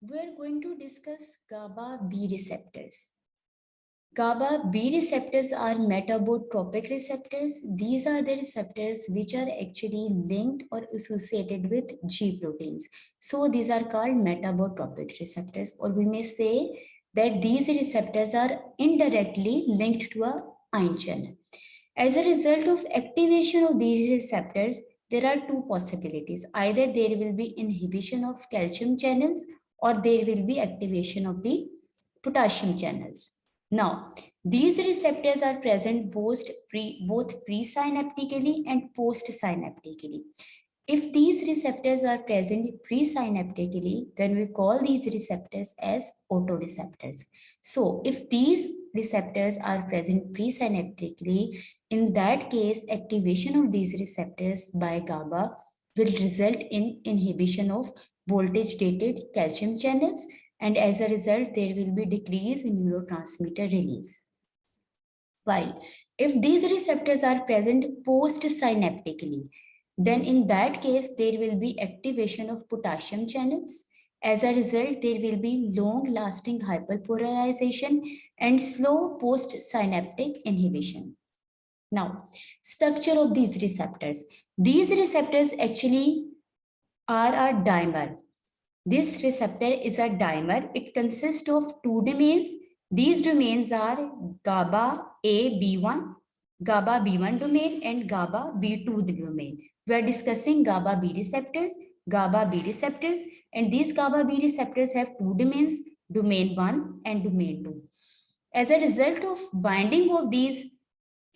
We are going to discuss GABA B receptors. GABA B receptors are metabotropic receptors. These are the receptors which are actually linked or associated with G proteins. So these are called metabotropic receptors, or we may say that these receptors are indirectly linked to a ion channel. As a result of activation of these receptors, there are two possibilities. Either there will be inhibition of calcium channels or there will be activation of the potassium channels. Now, these receptors are present both presynaptically and postsynaptically. If these receptors are present presynaptically, then we call these receptors as autoreceptors. So, if these receptors are present presynaptically, in that case, activation of these receptors by GABA will result in inhibition of voltage-gated calcium channels, and as a result, there will be decrease in neurotransmitter release. While if these receptors are present post-synaptically, then in that case, there will be activation of potassium channels. As a result, there will be long-lasting hyperpolarization and slow post-synaptic inhibition. Now, structure of these receptors. These receptors actually are a dimer. This receptor is a dimer. It consists of two domains. These domains are GABA A B1, GABA B1 domain, and GABA B2 domain. We are discussing GABA B receptors, and these GABA B receptors have two domains, domain 1 and domain 2. As a result of binding of these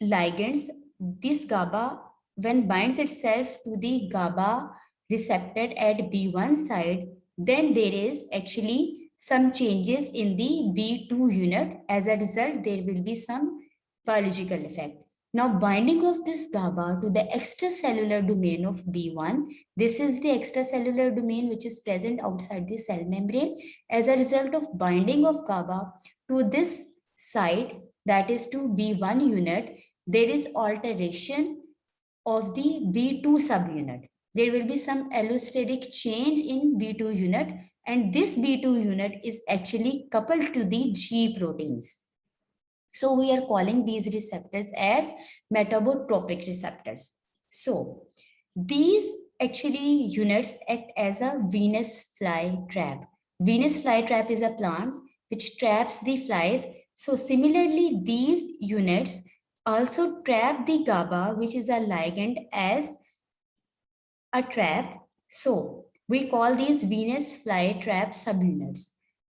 ligands, this GABA, when binds itself to the GABA receptor at B1 side, then there is actually some changes in the B2 unit. As a result, there will be some biological effect. Now, binding of this GABA to the extracellular domain of B1, this is the extracellular domain which is present outside the cell membrane. As a result of binding of GABA to this site, that is to B1 unit, there is alteration of the B2 subunit. There will be some allosteric change in B2 unit, and this B2 unit is actually coupled to the G proteins. So we are calling these receptors as metabotropic receptors. So these actually units act as a Venus fly trap. Venus fly trap is a plant which traps the flies. So similarly, these units also trap the GABA, which is a ligand, as a trap. So we call these Venus fly trap subunits.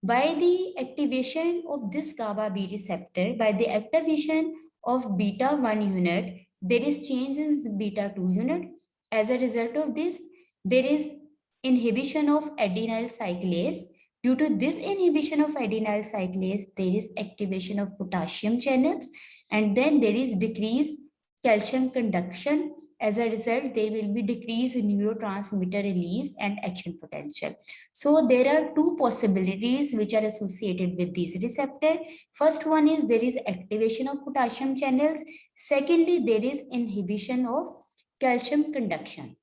By the activation of this GABA B receptor, by the activation of beta 1 unit, there is change in the beta 2 unit. As a result of this, there is inhibition of adenyl cyclase. Due to this inhibition of adenyl cyclase, there is activation of potassium channels, and then there is decreased calcium conduction. As a result, there will be decrease in neurotransmitter release and action potential. So there are two possibilities which are associated with these receptor. First one is there is activation of potassium channels. Secondly, there is inhibition of calcium conduction.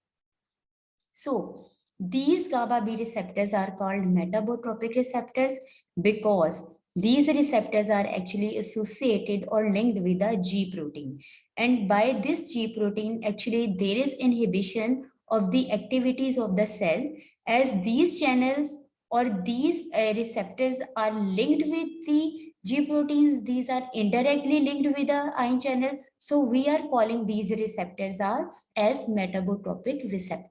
So these GABA B receptors are called metabotropic receptors because these receptors are actually associated or linked with the G protein. And by this G protein, actually there is inhibition of the activities of the cell, as these channels or these receptors are linked with the G proteins. These are indirectly linked with the ion channel. So we are calling these receptors as metabotropic receptors.